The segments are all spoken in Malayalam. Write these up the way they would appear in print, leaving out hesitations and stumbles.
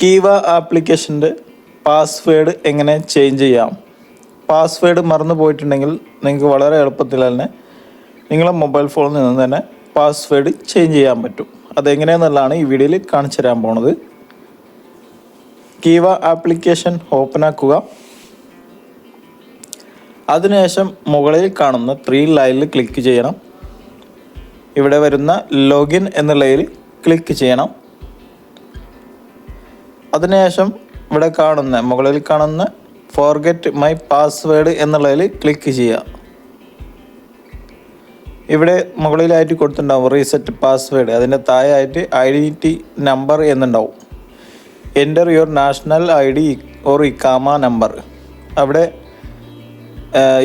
കീവ ആപ്ലിക്കേഷൻ്റെ പാസ്വേഡ് എങ്ങനെ ചേഞ്ച് ചെയ്യാം? പാസ്വേഡ് മറന്നു പോയിട്ടുണ്ടെങ്കിൽ നിങ്ങൾക്ക് വളരെ എളുപ്പത്തിൽ തന്നെ നിങ്ങളെ മൊബൈൽ ഫോണിൽ നിന്ന് തന്നെ പാസ്വേഡ് ചേഞ്ച് ചെയ്യാൻ പറ്റും. അതെങ്ങനെയെന്നുള്ളതാണ് ഈ വീഡിയോയിൽ കാണിച്ചു തരാൻ പോണത്. കീവ ആപ്ലിക്കേഷൻ ഓപ്പൺ ആക്കുക. അതിനുശേഷം മുകളിൽ കാണുന്ന 3 ലൈനിൽ ക്ലിക്ക് ചെയ്യണം. ഇവിടെ വരുന്ന ലോഗിൻ എന്നുള്ളതിൽ ക്ലിക്ക് ചെയ്യണം. അതിനുശേഷം ഇവിടെ മുകളിൽ കാണുന്ന ഫോർഗെറ്റ് മൈ പാസ്വേഡ് എന്നുള്ളതിൽ ക്ലിക്ക് ചെയ്യുക. ഇവിടെ മുകളിലായിട്ട് കൊടുത്തിട്ടുണ്ടാവും റീസെറ്റ് പാസ്വേഡ്. അതിൻ്റെ താഴെയായിട്ട് ഐഡൻറ്റിറ്റി നമ്പർ എന്നുണ്ടാവും. Enter your national ID or ഇക്കാമ നമ്പർ. അവിടെ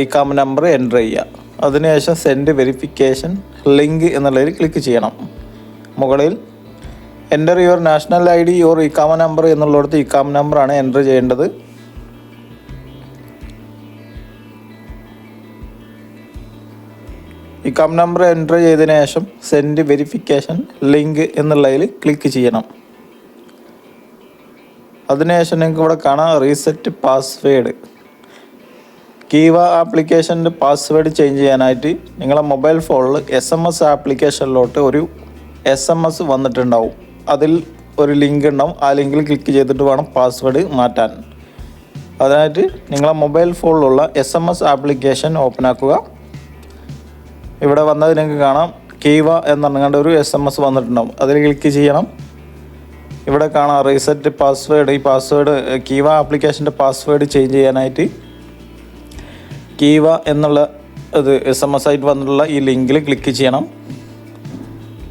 ഇക്കാമ നമ്പർ എൻ്റർ ചെയ്യുക. അതിനുശേഷം സെൻഡ് വെരിഫിക്കേഷൻ ലിങ്ക് എന്നുള്ളതിൽ ക്ലിക്ക് ചെയ്യണം. മുകളിൽ enter your national ID or ഇക്കാമ നമ്പർ എന്നുള്ളിടത്ത് ഇക്കാമ നമ്പറാണ് എൻ്റർ ചെയ്യേണ്ടത്. ഇക്കാമ നമ്പർ എൻ്റർ ചെയ്തതിന് ശേഷം സെൻഡ് വെരിഫിക്കേഷൻ ലിങ്ക് എന്നുള്ളതിൽ ക്ലിക്ക് ചെയ്യണം. അതിനുശേഷം നിങ്ങൾക്ക് ഇവിടെ കാണാം റീസെറ്റ് പാസ്വേഡ്. കീവ ആപ്ലിക്കേഷൻ്റെ പാസ്വേഡ് ചേഞ്ച് ചെയ്യാനായിട്ട് നിങ്ങളെ മൊബൈൽ ഫോണിൽ SMS ആപ്ലിക്കേഷനിലോട്ട് ഒരു SMS വന്നിട്ടുണ്ടാവും. അതിൽ ഒരു ലിങ്ക് ഉണ്ടാവും. ആ ലിങ്കിൽ ക്ലിക്ക് ചെയ്തിട്ട് വേണം പാസ്വേഡ് മാറ്റാൻ. അതിനായിട്ട് നിങ്ങളെ മൊബൈൽ ഫോണിലുള്ള SMS ആപ്ലിക്കേഷൻ ഓപ്പൺ ആക്കുക. ഇവിടെ വന്നത് നിങ്ങൾക്ക് കാണാം കീവ എന്ന് പറഞ്ഞുകൊണ്ട് ഒരു SMS വന്നിട്ടുണ്ടാവും. അതിൽ ക്ലിക്ക് ചെയ്യണം. ഇവിടെ കാണാം റീസെറ്റ് പാസ്വേഡ്. ഈ പാസ്വേഡ് കീവ ആപ്ലിക്കേഷൻ്റെ പാസ്വേഡ് ചേഞ്ച് ചെയ്യാനായിട്ട് കീവ എന്നുള്ള ഇത് SMS ആയിട്ട് വന്നിട്ടുള്ള ഈ ലിങ്കിൽ ക്ലിക്ക് ചെയ്യണം.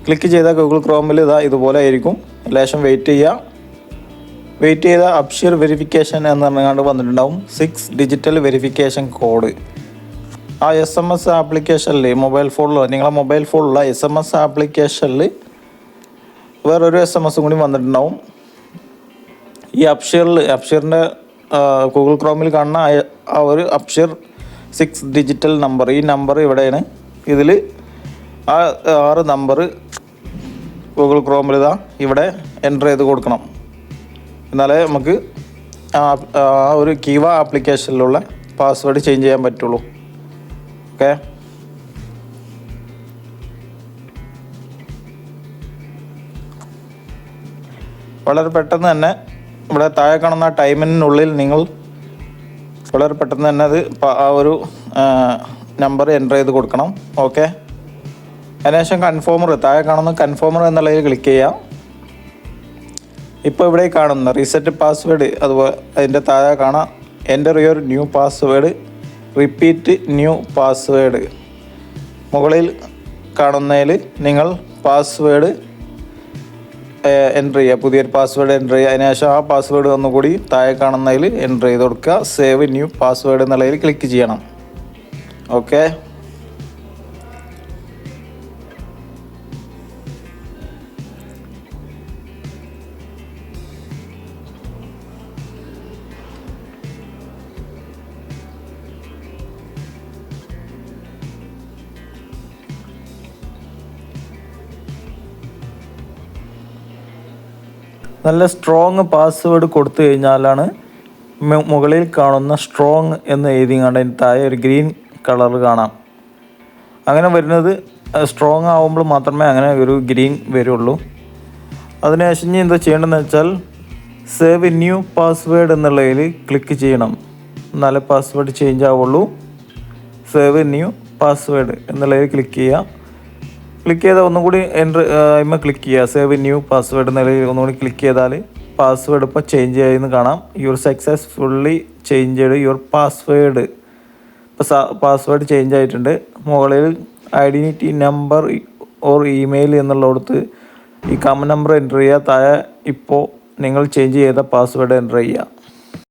ക്ലിക്ക് ചെയ്താൽ ഗൂഗിൾ ക്രോമിൽ ഇതുപോലെ ആയിരിക്കും. ലേശം വെയിറ്റ് ചെയ്യുക. വെയിറ്റ് ചെയ്താൽ അപ്ഷർ വെരിഫിക്കേഷൻ എന്ന് പറഞ്ഞുകൊണ്ട് വന്നിട്ടുണ്ടാവും 6 ഡിജിറ്റൽ വെരിഫിക്കേഷൻ കോഡ്. ആ SMS ആപ്ലിക്കേഷനിൽ നിങ്ങളെ മൊബൈൽ ഫോണിലുള്ള SMS ആപ്ലിക്കേഷനിൽ വേറൊരു SMS കൂടി വന്നിട്ടുണ്ടാവും. ഈ അപ്ഷറിൻ്റെ ഗൂഗിൾ ക്രോമിൽ കാണുന്ന ആ ഒരു അപ്ഷർ 6 ഡിജിറ്റൽ നമ്പർ, ഈ നമ്പർ ഇവിടെയാണ്. ഇതിൽ ആ 6 നമ്പർ ഗൂഗിൾ ക്രോമിൽ ഇവിടെ എൻ്റർ ചെയ്ത് കൊടുക്കണം. എന്നാലേ നമുക്ക് ആ ഒരു കീവ ആപ്ലിക്കേഷനിലുള്ള പാസ്വേഡ് ചേഞ്ച് ചെയ്യാൻ പറ്റുള്ളൂ. ഓക്കെ, വളരെ പെട്ടെന്ന് തന്നെ ഇവിടെ താഴെ കാണുന്ന ടൈമിനുള്ളിൽ നിങ്ങൾ വളരെ പെട്ടെന്ന് തന്നെ ആ ഒരു നമ്പർ എൻ്റർ ചെയ്ത് കൊടുക്കണം. ഓക്കെ, അതിനുശേഷം താഴെ കാണുന്ന കൺഫേമർ എന്നുള്ളതിൽ ക്ലിക്ക് ചെയ്യാം. ഇപ്പോൾ ഇവിടെ കാണുന്ന റീസെറ്റ് പാസ്വേഡ്, അതുപോലെ അതിൻ്റെ താഴെ കാണാം enter your new password, repeat new password. മുകളിൽ കാണുന്നതിൽ നിങ്ങൾ പാസ്വേഡ് എൻ്റർ ചെയ്യുക, പുതിയൊരു പാസ്വേഡ് എൻ്റർ ചെയ്യുക. അതിനുശേഷം ആ പാസ്വേഡ് ഒന്നുകൂടി താഴെ കാണുന്നതിൽ എൻ്റർ ചെയ്ത് കൊടുക്കുക. സേവ് ന്യൂ പാസ്വേഡ് എന്നുള്ളതിൽ ക്ലിക്ക് ചെയ്യണം. ഓക്കെ, നല്ല സ്ട്രോങ് പാസ്വേഡ് കൊടുത്തു കഴിഞ്ഞാലാണ് മുകളിൽ കാണുന്ന സ്ട്രോങ് എന്ന് എഴുതിങ്ങാണ്ട് അതിന് താഴെ ഒരു ഗ്രീൻ കളർ കാണാം. അങ്ങനെ വരുന്നത് സ്ട്രോങ് ആകുമ്പോൾ മാത്രമേ അങ്ങനെ ഒരു ഗ്രീൻ വരുള്ളൂ. അതിനുശേഷം എന്താ ചെയ്യേണ്ടതെന്ന് വെച്ചാൽ സേവ് ന്യൂ പാസ്വേഡ് എന്നുള്ളതിൽ ക്ലിക്ക് ചെയ്യണം. എന്നാലേ പാസ്വേഡ് ചേഞ്ച് ആവുള്ളൂ. സേവ് ന്യൂ പാസ്വേഡ് എന്നുള്ളതിൽ ക്ലിക്ക് ചെയ്യുക. ക്ലിക്ക് ചെയ്താൽ ഒന്നുകൂടി ക്ലിക്ക് ചെയ്യുക. സേവ് ന്യൂ പാസ്വേഡ് എന്നുള്ളതിൽ ഒന്നുകൂടി ക്ലിക്ക് ചെയ്താൽ പാസ്വേഡ് ഇപ്പോൾ ചേഞ്ച് ആയെന്ന് കാണാം. Your successfully changed your password. ഇപ്പോൾ പാസ്വേഡ് ചേഞ്ച് ആയിട്ടുണ്ട്. മുകളിൽ ഐഡൻറ്റിറ്റി നമ്പർ ഓർ ഇമെയിൽ എന്നുള്ളിടത്ത് ഈ കമൻ നമ്പർ എൻ്റർ ചെയ്യുക. താഴെ ഇപ്പോൾ നിങ്ങൾ ചേഞ്ച് ചെയ്ത പാസ്വേഡ് എൻ്റർ ചെയ്യുക.